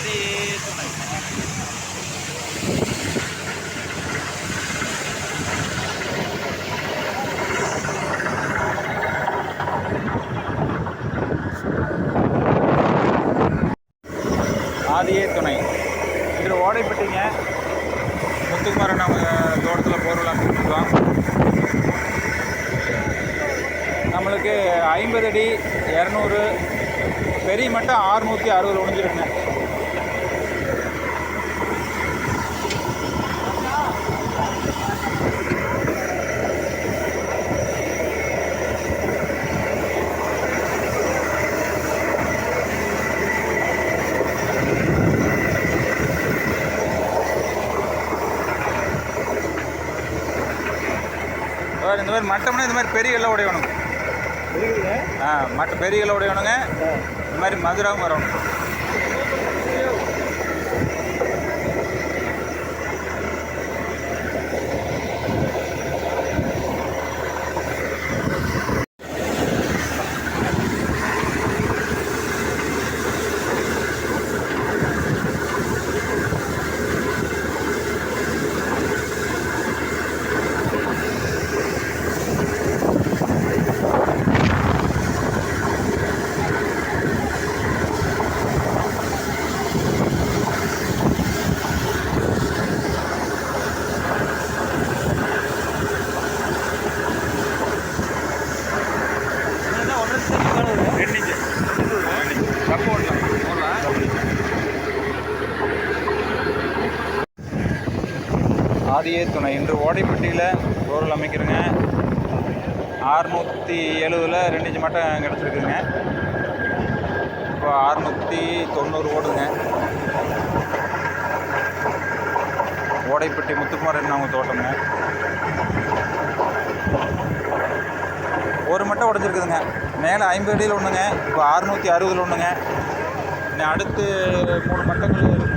ஆதி துணை. ஆதியே துணை. இதில் ஓடைப்பட்டிங்க. முத்துக்குமாரன் நம்ம தோட்டத்தில் போர்வெல் அமைச்சிருக்கோம். நம்மளுக்கு 50 அடி 200, பெரிய மட்டம் 660 ஒழிஞ்சிருக்குங்க. இந்த மாதிரி மட்டம்னா இந்த மாதிரி பெரிய எல்லாம் உடையணுங்க. மட்டம் பெரிய எல்லாம் உடையணுங்க. இந்த மாதிரி மதுராவும் வரணும். ஆதியே துணை. இன்று ஓடைப்பட்டியில் போர்வெல் அமைக்கிறேங்க. 670 2 இன்ச்சு மட்டும் கிடச்சிருக்குதுங்க. இப்போ 690 ஓடுங்க. ஓடைப்பட்டி முத்துக்குமாரன் அவங்க தோட்டங்க. ஒரு மட்டம் உடஞ்சிருக்குதுங்க. மேலே 50 அடியில் ஒன்றுங்க. இப்போ 660 ஒன்றுங்க. இன்னும் அடுத்து 3 மட்டங்கள் இருக்குங்க.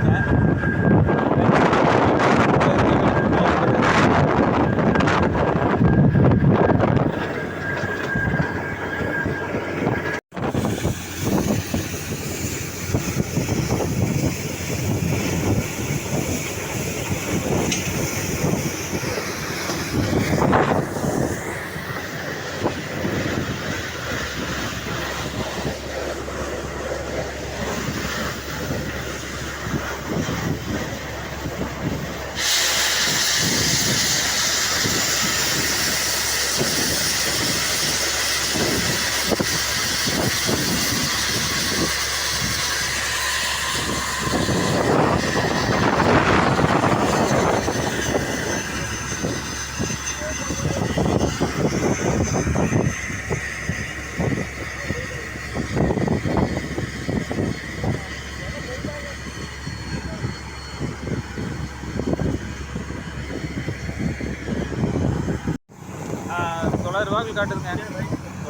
$900 காட்டுதுங்க.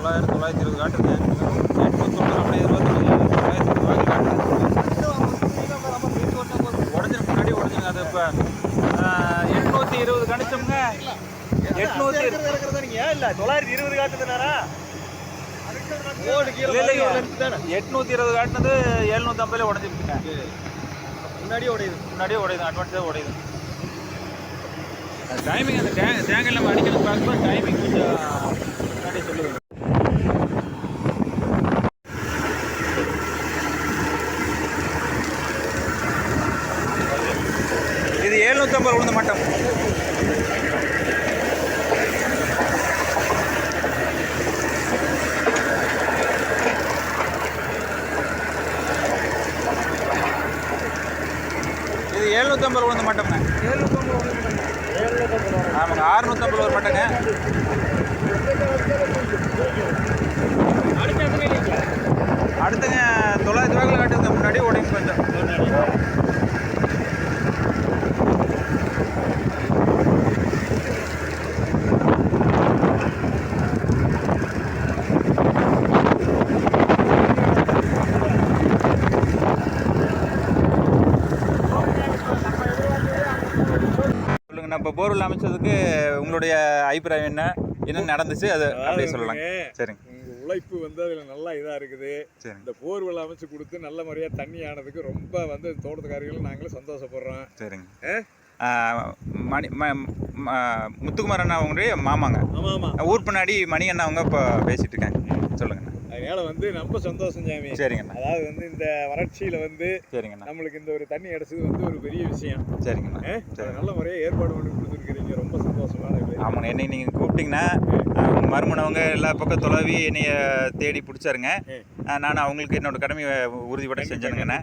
920 காட்டுதுங்க. 890 அப்படியே 920 காட்டுது. உடஞ்சிருக்கு. முன்னாடி உடஞ்சிருங்க. அது இப்போ 820 கணிச்சோம்ங்க. 820 காட்டுதுனாரா? 820 காட்டுனது 750 உடஞ்சிருக்குங்க. முன்னாடியே உடையுது. அட்வான்ஸாக உடையுது. டைமிங் அந்த தேங்காய் நம்ம அடிக்கிறது பார்க்கும்போது டைமிங் கொஞ்சம் முன்னாடி சொல்லுவேன். இது 750 உளுந்த மட்டம். இது 750 உளுந்த மட்டம்ங்க. ஆமாங்க. 650 ஒரு மட்டங்க. அடுத்துங்க 900 காட்டுங்க. முன்னாடி உடையும் கொஞ்சம். நம்ம போர்வெல் அமைச்சதுக்கு உங்களுடைய அபிப்பிராயம் என்ன நடந்துச்சு அது அப்படியே சொல்லலாம். சரிங்க. உழைப்பு வந்து அதில் நல்லா இதாக இருக்குது. சரி இந்த போர்வெல் அமைச்சு கொடுத்து நல்ல முறையாக தண்ணி ஆனதுக்கு ரொம்ப வந்து தோட்டத்துக்காரர்களும் நாங்களும் சந்தோஷப்படுறோம். சரிங்க. மணி முத்துக்குமார் அண்ணா அவங்களுடைய மாமாங்க. ஆமாம் ஆமாம். ஊர் பின்னாடி மணி அண்ணா அவங்க இப்போ பேசிட்டு இருக்காங்க. சொல்லுங்கண்ணா. அதனால வந்து ரொம்ப சந்தோஷம் சாமி. சரிங்கண்ணா. அதாவது வந்து இந்த வறட்சியில் வந்து சரிங்கண்ணா நம்மளுக்கு இந்த ஒரு தண்ணி கிடச்சது வந்து ஒரு பெரிய விஷயம். சரிங்கண்ணா. சரி, நல்ல முறையாக ஏற்பாடு பண்ணி கொடுத்துருக்கிறீங்க. ரொம்ப சந்தோஷமான இது. ஆமாங்க. என்னைக்கு நீங்கள் கூப்பிட்டீங்கன்னா மறுமணவங்க எல்லா பக்கம் தொலைவி என்னைய தேடி பிடிச்சாருங்க. நான் அவங்களுக்கு என்னோட கடமையை உறுதிப்பட செஞ்சேனுங்கண்ணா.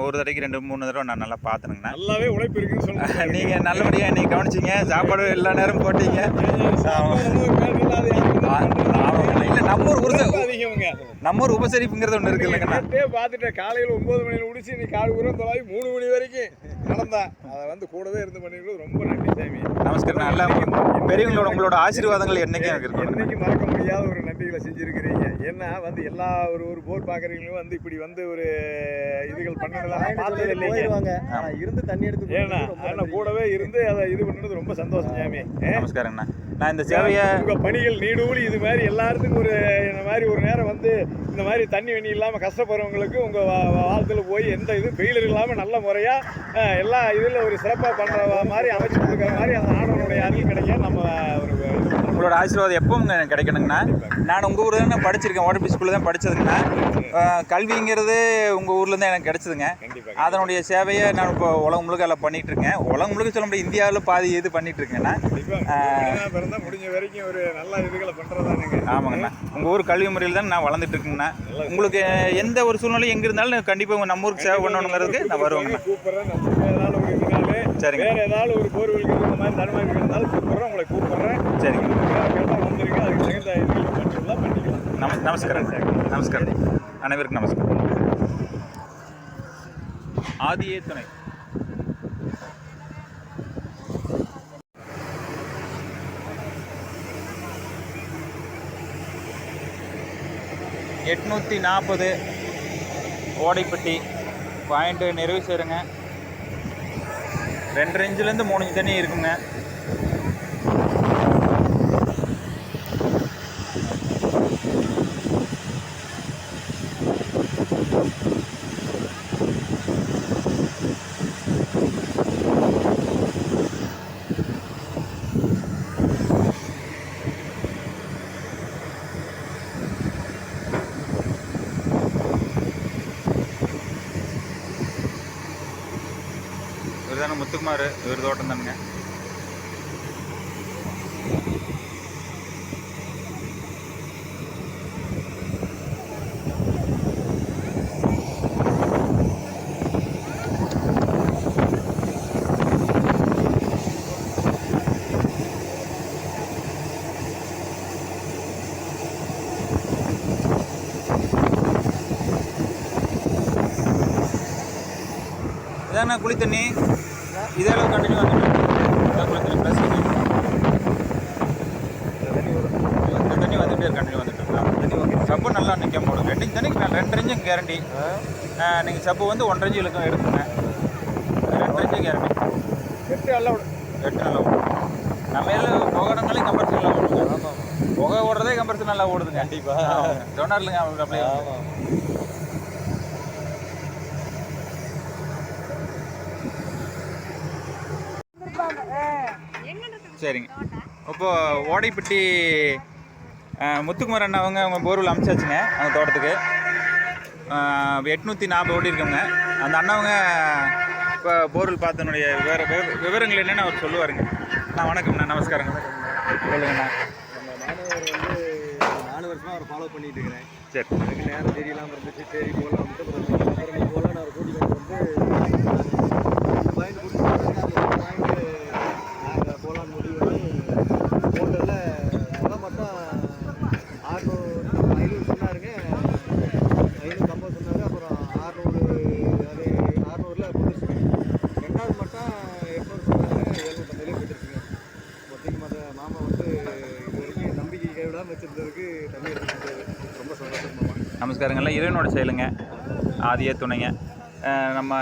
ஒரு தடவைக்கு 2-3 தடவை நான் நல்லா பார்த்தேனுங்கண்ணா. நல்லாவே உழைப்பு இருக்குன்னு சொல்லுங்க. நீங்கள் நல்லபடியாக என்னை கவனிச்சிங்க. சாப்பாடு எல்லா நேரம் போட்டீங்க. இல்லை நம்ம ஊர் உபசரிப்புங்கிறது ஒன்று இருக்கு இல்லைங்கண்ணா. பார்த்துட்டேன். காலையில் 9 மணியில் முடிச்சு நீ காடு ஊரம் தொலைவி 3 மணி வரைக்கும் நடந்தா அதை வந்து கூடவே இருந்து பண்ணிக்கிறது ரொம்ப நன்றி சாமி. நமஸ்காரம். நல்லா பெரியவங்களோட உங்களோட ஆசீர்வாதங்கள் என்னைக்கும் என்னைக்கு மறக்க முடியாத ஒரு நன்றிகளை செஞ்சுருக்கிறீங்க. ஏன்னா வந்து எல்லா ஒரு போர் பார்க்குறீங்களும் வந்து இப்படி வந்து ஒரு இதுகள் பண்ணதெல்லாம் பார்த்தது இல்லைங்க. இருந்து தண்ணி எடுத்து ஏன்னா கூடவே இருந்து அதை இது பண்ணுறது ரொம்ப சந்தோஷம் சாமி. நமஸ்காரங்கண்ணா. நான் இந்த சேவையை உங்கள் பணிகள் நீடூழி இது மாதிரி எல்லாத்துக்கும் இந்த மாதிரி ஒரு நேரம் வந்து இந்த மாதிரி தண்ணி வண்ணி இல்லாமல் கஷ்டப்படுறவங்களுக்கு உங்கள் வாழ்த்தில் போய் எந்த இது ஃபெயிலர் இல்லாமல் நல்ல முறையாக எல்லா இதில் ஒரு சிறப்பாக பண்ணுற மாதிரி அமைச்சு கொடுக்குற மாதிரி அந்த ஆண்டவனுடைய அருள் கிடைக்க நம்ம ஒரு உங்களோட ஆசீர்வாதம் எப்பவும் கிடைக்கணுங்கண்ணா. நான் உங்கள் ஊரில் தான் படிச்சிருக்கேன். ஓடப்பி ஸ்கூலில் தான் படித்ததுங்கண்ணா. கல்விங்கிறது உங்கள் ஊரில் தான் எனக்கு கிடைச்சதுங்க. அதனுடைய சேவையை நான் இப்போ உலகம் முழுக்க எல்லாம் பண்ணிகிட்டு இருக்கேன். உலகம் முழுக்க சொல்ல முடியாது, இந்தியாவில் பாதி இது பண்ணிகிட்டு இருக்கேங்கண்ணா. முடிஞ்ச வரைக்கும் ஒரு நல்ல இதுகளை பண்ணுறதானுங்க. ஆமாங்கண்ணா. உங்கள் ஊர் கல்வி முறையில் தான் நான் வளர்ந்துட்டு இருக்குங்கண்ணா. உங்களுக்கு எந்த ஒரு சூழ்நிலை எங்கே இருந்தாலும் கண்டிப்பாக நம்ம ஊருக்கு சேவை பண்ணணுங்கிறதுக்கு நான் வருவேங்கண்ணா. கூப்பிட்றேன். ஏதாவது ஒரு இதனாலே சரிங்க. வேறு ஏதாவது ஒரு போர்வெலுக்கு இந்த மாதிரி தடுமாறி இருந்தாலும் கூப்பிட்றேன். உங்களை கூப்பிட்றேன். சரிங்க. வந்துருக்கு. அதுக்கு தகுந்த இதுகள் பண்ணிக்கலாம். நமஸ்காரம். நமஸ்காரம். அனைவருக்கும் நமஸ்காரம். ஆதியே துணை. $840 ஓடைப்பட்டி பாயிண்ட்டு நிறைவு செய்கிறேங்க. 2 இன்ச்சிலேருந்து 3 இன்ச் தண்ணி இருக்குங்க. இவர் தானே முத்துக்குமார். இவர் தோட்டம் தானுங்க. இதாண்ணா குளி தண்ணி. இதே அளவு கண்டினியூ வந்துட்டு குளி தண்ணி ப்ளஸ் இந்த தண்ணி வந்துட்டு கண்டினியூ வந்துட்டு சப்பு நல்லா நிற்க போடும். 2 இன்ச் தண்ணிக்கு நான் 2 இன்ச்சும் கேரண்டி. நீங்கள் சப்பு வந்து 1.5 இன்ச் இழுக்கும் எடுக்குங்க. 2 இன்ச்சு கேரண்டி. 8 நல்லா ஓடும். நம்ம எல்லாம் புகடங்களே கம்பர்சன் நல்லா ஓடுங்க. புகை ஓடுறதே கம்பர்சன் நல்லா ஓடுதுங்க. கண்டிப்பாக சொன்னார் இல்லைங்க அவங்களுக்கு அப்படியே. சரிங்க. இப்போது ஓடைப்பட்டி முத்துக்குமார் அண்ணா அவங்க போர்வெல் அமைச்சாச்சுங்க. அவங்க தோட்டத்துக்கு 840 ஓடி இருக்குங்க. அந்த அண்ணாவங்க இப்போ போர்வெல் பார்த்தனுடைய விவரங்கள் என்னென்னு அவர் சொல்லுவாருங்க. வணக்கம்ண்ணா. நமஸ்காரங்க. சொல்லுங்கண்ணா. நானும் வந்து 4 வருஷமாக அவரை ஃபாலோ பண்ணிட்டு இருக்கிறேன். சரி. எனக்கு நேரம் தெரியலாமல் இருந்துச்சு. சரி போகலாம் அப்புறம் போகலாம். நான் கூட்டிகிட்டு வந்து பாயிண்ட் கொடுத்து நாங்கள் போகலான்னு முடிவு பண்ணி ஹோட்டலில் முதல் மட்டும் 500 சொன்னாருங்க. 550 சொன்னார். அப்புறம் 600 அது 600ல் போட்டுருச்சுங்க. 2வது மட்டும் 800 சொன்னாங்க. 750 போட்டுருச்சுங்க. மொத்தம் மாமா வந்து இது வரைக்கும் நம்பிக்கை கைவிடாமல் வச்சுருந்ததுக்கு தண்ணி எடுத்துக்கிட்டாரு. ரொம்ப சந்தோஷம் மாமா. நமஸ்காரங்கள்லாம் இறைவனோட செயலுங்க. ஆதியே துணைங்க. நம்ம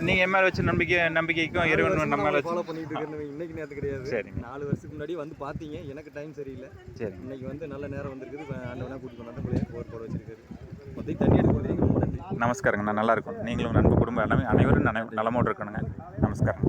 நீங்கள் என் மேலே வச்ச நம்பிக்கைக்கும் இறைவன் நம்ம மேலே வச்சு ஃபாலோ பண்ணிட்டு இருக்கேன். இன்னைக்கு நேரத்து கிடையாது. சரிங்க. 4 வருஷத்துக்கு முன்னாடி வந்து பார்த்தீங்க. எனக்கு டைம் சரியில்லை. சரி. இன்னைக்கு வந்து நல்ல நேரம் வந்திருக்குது. அண்ணவனா கூட்டிட்டு வந்தா போர் போட வச்சிருக்காரு. மொத்தம் தண்ணி எடுக்க கொடுத்தீங்க. ரொம்ப நன்றி. நமஸ்காரங்கண்ணா, நல்லா இருக்கும். நீங்களும் நண்பர் குடும்ப அனைவரும் நலமோடு இருக்கணுங்க. நமஸ்காரம்.